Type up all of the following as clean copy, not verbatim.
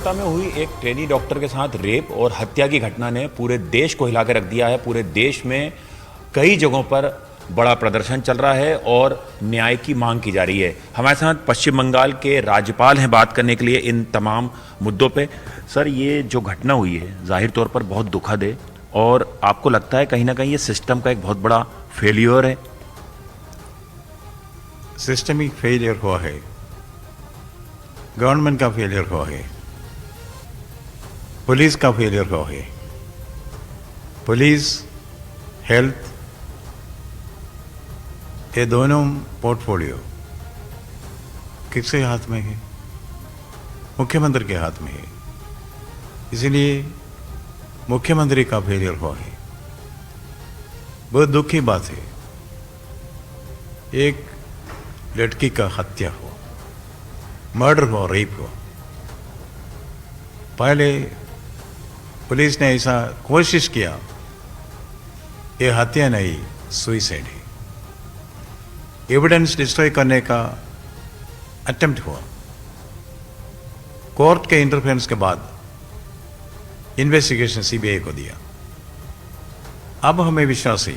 कोलकाता में हुई एक ट्रेनी डॉक्टर के साथ रेप और हत्या की घटना ने पूरे देश को हिला के रख दिया है। पूरे देश में कई जगहों पर बड़ा प्रदर्शन चल रहा है और न्याय की मांग की जा रही है। हमारे साथ पश्चिम बंगाल के राज्यपाल हैं बात करने के लिए इन तमाम मुद्दों पे। सर, ये जो घटना हुई है जाहिर तौर पर बहुत दुखद है और आपको लगता है कहीं ना कहीं ये सिस्टम का एक बहुत बड़ा फेलियर है? सिस्टमिक फेलियर हुआ है, गवर्नमेंट का फेलियर हुआ है, पुलिस का फेलियर हुआ है। पुलिस, हेल्थ, ये दोनों पोर्टफोलियो किसके हाथ में है? मुख्यमंत्री के हाथ में है। इसलिए मुख्यमंत्री का फेलियर हुआ है। बहुत दुख की बात है, एक लड़की का हत्या हुआ, मर्डर हुआ, रेप हुआ। पहले पुलिस ने ऐसा कोशिश किया, ये हत्या नहीं, सुइसाइड है। एविडेंस डिस्ट्रॉय करने का अटेम्प्ट हुआ। कोर्ट के इंटरफेरेंस के बाद इन्वेस्टिगेशन सीबीआई को दिया। अब हमें विश्वास है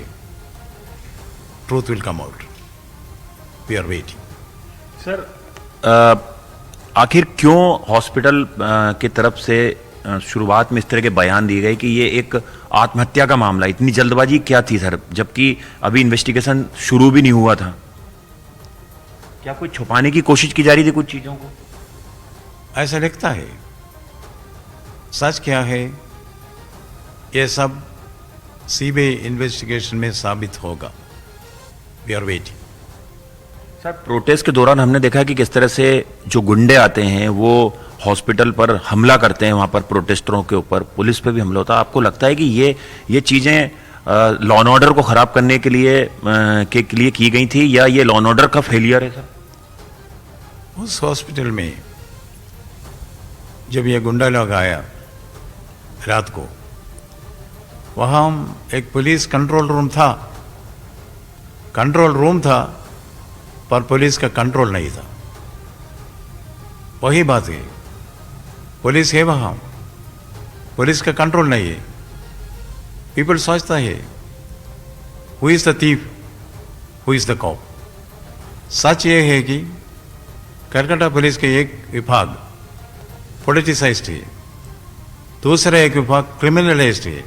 truth will come out. We are waiting. Sir, आखिर क्यों हॉस्पिटल की तरफ से शुरुआत में इस तरह के बयान दिए गए कि ये एक आत्महत्या का मामला? इतनी जल्दबाजी क्या थी सर, जबकि अभी इन्वेस्टिगेशन शुरू भी नहीं हुआ था? क्या कोई छुपाने की कोशिश की जा रही थी कुछ चीजों को? ऐसा लगता है। सच क्या है ये सब सीबीआई इन्वेस्टिगेशन में साबित होगा। We are waiting. Sir, protest के दौरान हमने देखा कि किस तरह से जो गुंडे आते हैं वो हॉस्पिटल पर हमला करते हैं, वहां पर प्रोटेस्टरों के ऊपर पुलिस पे भी हमला होता है। आपको लगता है कि ये चीजें लॉ एंड ऑर्डर को खराब करने के लिए की गई थी या ये लॉ एंड ऑर्डर का फेलियर है सर? उस हॉस्पिटल में जब ये गुंडा लोग आया रात को, वहाँ एक पुलिस कंट्रोल रूम था पर पुलिस का कंट्रोल नहीं था। वही बात है, पुलिस है वहाँ, पुलिस का कंट्रोल नहीं है। पीपल सोचता है who is the thief, who is the cop. सच ये है कि कलकत्ता पुलिस के एक विभाग पॉलिटिसाइज्ड है, दूसरा एक विभाग क्रिमिनलाइज्ड है।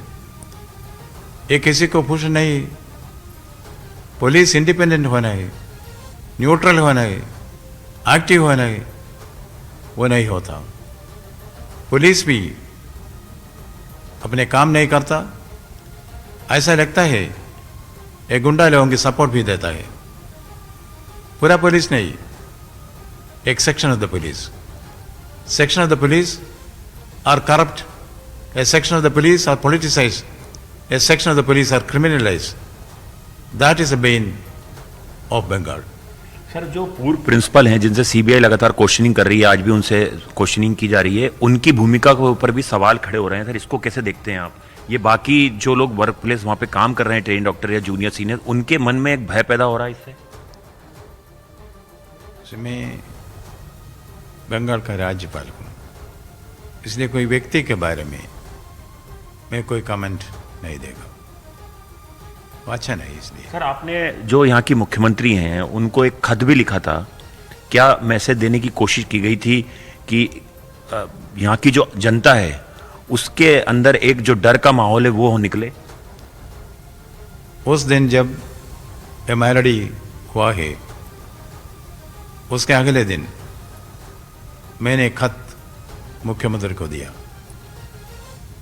ये किसी को पुश नहीं। पुलिस इंडिपेंडेंट होना है, न्यूट्रल होना है, एक्टिव होना है, वो नहीं होता। पुलिस भी अपने काम नहीं करता। ऐसा लगता है एक गुंडा लोगों की सपोर्ट भी देता है। पूरा पुलिस नहीं, एक section of the police. Section of the police are corrupt, a section of the police are politicised, a section of the police are criminalised. That is the bane of Bengal. Sir, जो पूर्व principal हैं जिनसे CBI लगातार questioning कर रही है, आज भी उनसे क्वेश्चनिंग की जा रही है, उनकी भूमिका के ऊपर भी सवाल खड़े हो रहे हैं। सर, इसको कैसे देखते हैं आप? ये बाकी जो लोग वर्क प्लेस वहां पे काम कर रहे हैं, ट्रेन डॉक्टर या जूनियर सीनियर, उनके मन में एक भय पैदा हो रहा है इससे? मैं बंगाल का राज्यपाल हूँ, इसलिए कोई व्यक्ति के बारे में मैं कोई कमेंट नहीं देगा। अच्छा नहीं। इसलिए सर, आपने जो यहाँ की मुख्यमंत्री हैं उनको एक खत भी लिखा था। क्या मैसेज देने की कोशिश की गई थी कि यहाँ की जो जनता है उसके अंदर एक जो डर का माहौल है वो निकले? उस दिन जब एमआरडी हुआ है, उसके अगले दिन मैंने खत मुख्यमंत्री को दिया।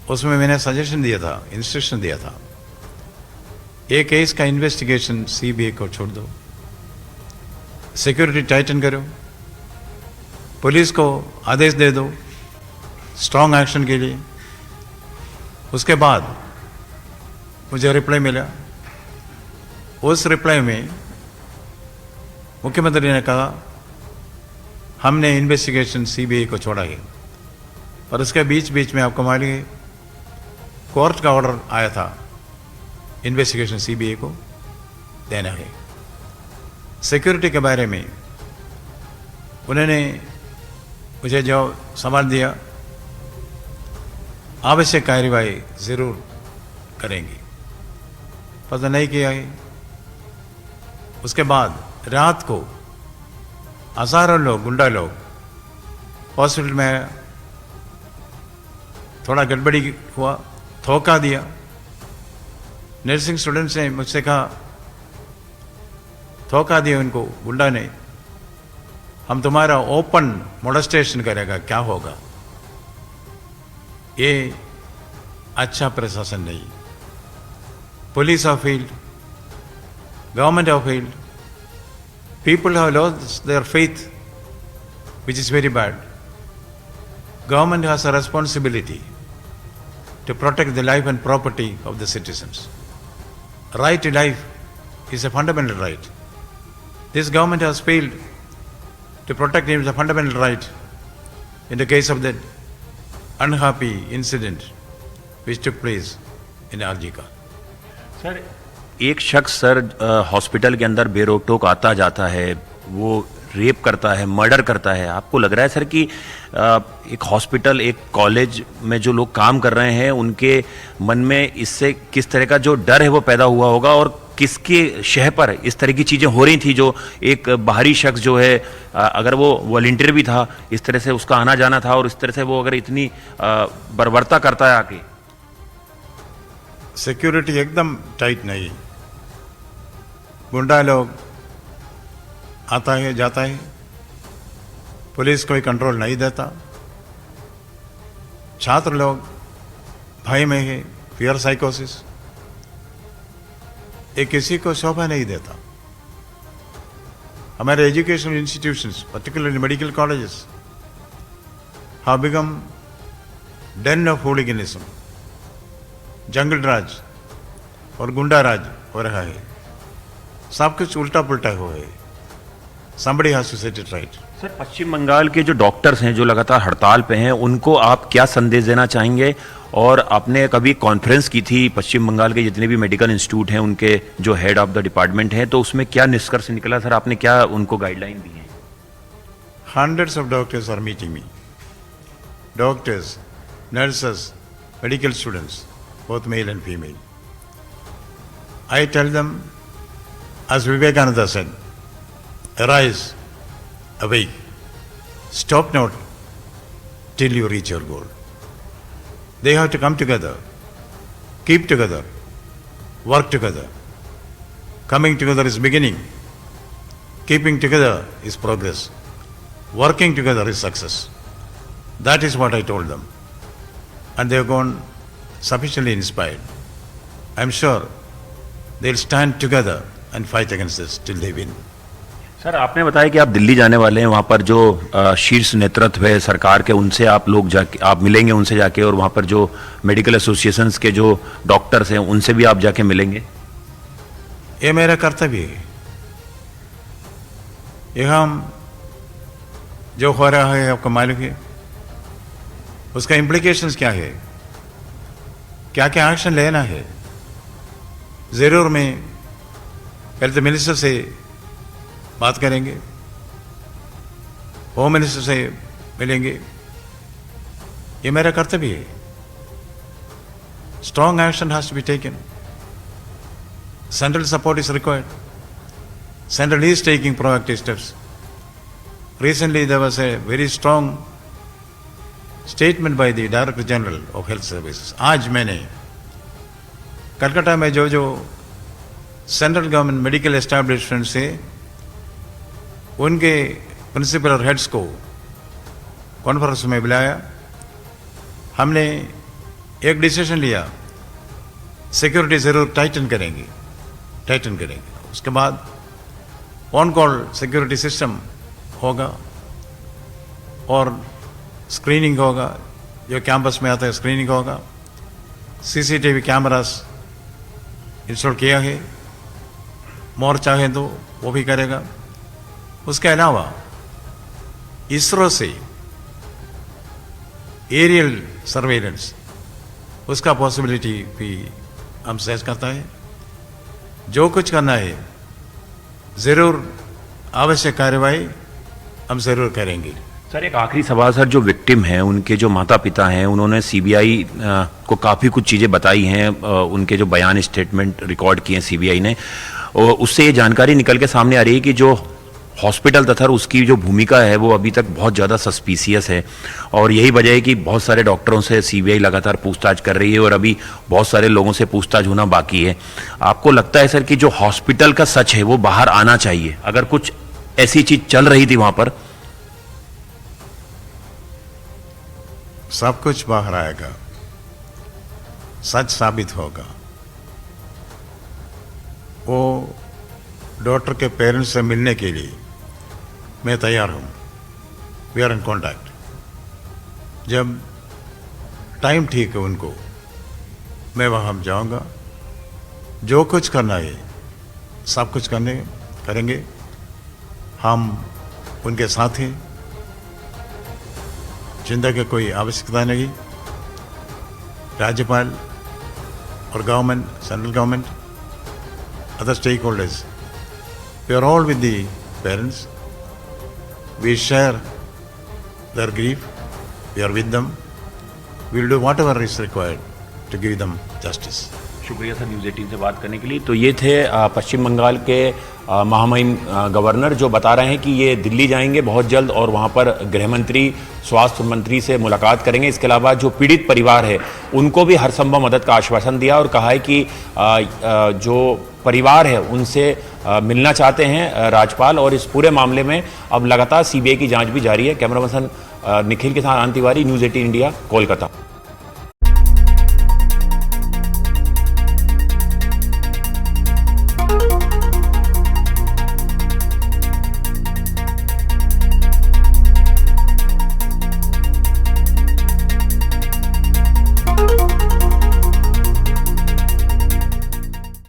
उसमें मैंने सजेशन दिया था, इंस्ट्रक्शन दिया था, एक केस का इन्वेस्टिगेशन सीबीआई को छोड़ दो, सिक्योरिटी टाइटन करो, पुलिस को आदेश दे दो स्ट्रांग एक्शन के लिए। उसके बाद मुझे रिप्लाई मिला। उस रिप्लाई में मुख्यमंत्री ने कहा हमने इन्वेस्टिगेशन सीबीआई को छोड़ा है, और उसके बीच में आपको मालूम है कोर्ट का ऑर्डर आया था इन्वेस्टिगेशन सीबीआई को देना है। सिक्योरिटी के बारे में उन्होंने मुझे जो सवाल दिया आवश्यक कार्यवाही जरूर करेंगे। पता नहीं किया है। उसके बाद रात को हजारों लोग, गुंडा लोग हॉस्पिटल में थोड़ा गड़बड़ी हुआ, धोखा दिया। नर्सिंग स्टूडेंट्स ने मुझसे कहा, धोखा दिया उनको गुंडा ने, हम तुम्हारा ओपन मोलेस्टेशन करेगा, क्या होगा? ये अच्छा प्रशासन नहीं। Police have failed, government have failed, people have lost their faith, which is very bad. Government has a responsibility to protect the life and property of the citizens. Right to life is a fundamental right. This government has failed to protect him as a fundamental right in the case of that unhappy incident which took place in Arjika. Sir, एक शख्स sir hospital के अंदर बेरोक-टोक आता जाता है, वो rape करता है, मर्डर करता है। आपको लग रहा है सर कि एक हॉस्पिटल, एक कॉलेज में जो लोग काम कर रहे हैं उनके मन में इससे किस तरह का जो डर है वो पैदा हुआ होगा, और किसके शह पर इस तरह की चीज़ें हो रही थी, जो एक बाहरी शख्स जो है, अगर वो वॉलंटियर भी था, इस तरह से उसका आना जाना था, और इस तरह से वो अगर इतनी बर्बरता करता है आके। सिक्योरिटी एकदम टाइट नहीं। गुंडा लोग आता है जाता है, पुलिस कोई कंट्रोल नहीं देता। छात्र लोग भय में है, फियर साइकोसिस, ये किसी को शोभा नहीं देता। हमारे educational institutions, particularly medical colleges, have become den of hooliganism, जंगल राज और गुंडा राज हो रहा है। सब कुछ उल्टा पुल्टा हुआ है। Somebody has to set it right. सर, पश्चिम बंगाल के जो डॉक्टर्स हैं जो लगातार हड़ताल पे हैं, उनको आप क्या संदेश देना चाहेंगे? और आपने कभी कॉन्फ्रेंस की थी पश्चिम बंगाल के जितने भी मेडिकल इंस्टीट्यूट हैं उनके जो हेड ऑफ द डिपार्टमेंट हैं, तो उसमें क्या निष्कर्ष निकला सर? आपने क्या उनको गाइडलाइन दी है? Hundreds of doctors are meeting me. Doctors, nurses, medical students, both male and female. I tell them, as Vivekananda said, arise, awake, stop not till you reach your goal. They have to come together, keep together, work together. Coming together is beginning. Keeping together is progress. Working together is success. That is what I told them. And they have gone sufficiently inspired. I am sure they'll stand together and fight against this till they win. Sir, आपने बताया कि आप दिल्ली जाने वाले हैं, वहाँ पर जो शीर्ष नेतृत्व है सरकार के, उनसे आप लोग जाके आप मिलेंगे उनसे जाके, और वहाँ पर जो मेडिकल एसोसिएशंस के जो डॉक्टर्स हैं उनसे भी आप जाके मिलेंगे? ये मेरा कर्तव्य है। यहाँ जो हो रहा है आपको मालूम है, उसका इम्प्लीकेशंस क्या है, क्या क्या एक्शन लेना है। ज़रूर मैं हेल्थ मिनिस्टर से बात करेंगे, होम मिनिस्टर से मिलेंगे। ये मेरा कर्तव्य है। Strong action has to be taken. Central support is required. Central is taking proactive steps. Recently there was a very strong statement by the Director General of Health Services. आज मैंने कलकत्ता में जो सेंट्रल गवर्नमेंट मेडिकल एस्टैब्लिशमेंट से उनके principal और heads को conference में बुलाया। हमने एक डिसीजन लिया, सिक्योरिटी ज़रूर टाइटन करेंगे। उसके बाद ऑन कॉल सिक्योरिटी सिस्टम होगा और स्क्रीनिंग होगा, जो कैंपस में आता है स्क्रीनिंग होगा। सीसीटीवी कैमरास इंस्टॉल किया है, मोर चाहे तो वो भी करेगा। उसके अलावा इसरो से एरियल सर्वेलेंस, उसका पॉसिबिलिटी भी हम सर्च करता है। जो कुछ करना है ज़रूर आवश्यक कार्रवाई हम ज़रूर करेंगे। सर एक आखिरी सवाल सर, जो विक्टिम हैं उनके जो माता पिता हैं उन्होंने सीबीआई को काफ़ी कुछ चीज़ें बताई हैं, उनके जो बयान स्टेटमेंट रिकॉर्ड किए हैं सीबीआई ने, और उससे ये जानकारी निकल के सामने आ रही है कि जो हॉस्पिटल तथा उसकी जो भूमिका है वो अभी तक बहुत ज़्यादा सस्पिशियस है, और यही वजह है कि बहुत सारे डॉक्टरों से सीबीआई लगातार पूछताछ कर रही है और अभी बहुत सारे लोगों से पूछताछ होना बाकी है। आपको लगता है सर कि जो हॉस्पिटल का सच है वो बाहर आना चाहिए, अगर कुछ ऐसी चीज चल रही थी वहां पर? सब कुछ बाहर आएगा, सच साबित होगा। वो डॉक्टर के पेरेंट्स से मिलने के लिए मैं तैयार हूं। We are in contact. जब टाइम ठीक है उनको, मैं वहां जाऊंगा। जो कुछ करना है सब कुछ करेंगे। हम उनके साथ हैं। चिंता की कोई आवश्यकता नहीं। राज्यपाल और government, central government, other stakeholders, we are all with the parents. We share their grief. We are with them. We will do whatever is required to give them justice. शुक्रिया सर न्यूज़ 18 से बात करने के लिए। तो ये थे पश्चिम बंगाल के महामहिम गवर्नर, जो बता रहे हैं कि ये दिल्ली जाएंगे बहुत जल्द और वहाँ पर गृह मंत्री, स्वास्थ्य मंत्री से मुलाकात करेंगे। इसके अलावा जो पीड़ित परिवार है उनको भी हर संभव मदद का आश्वासन दिया और कहा है कि जो परिवार है उनसे मिलना चाहते हैं राज्यपाल, और इस पूरे मामले में अब लगातार सीबीआई की जांच भी जारी है। कैमरा पर्सन निखिल के साथ आनंद तिवारी, न्यूज़ 18 इंडिया, कोलकाता।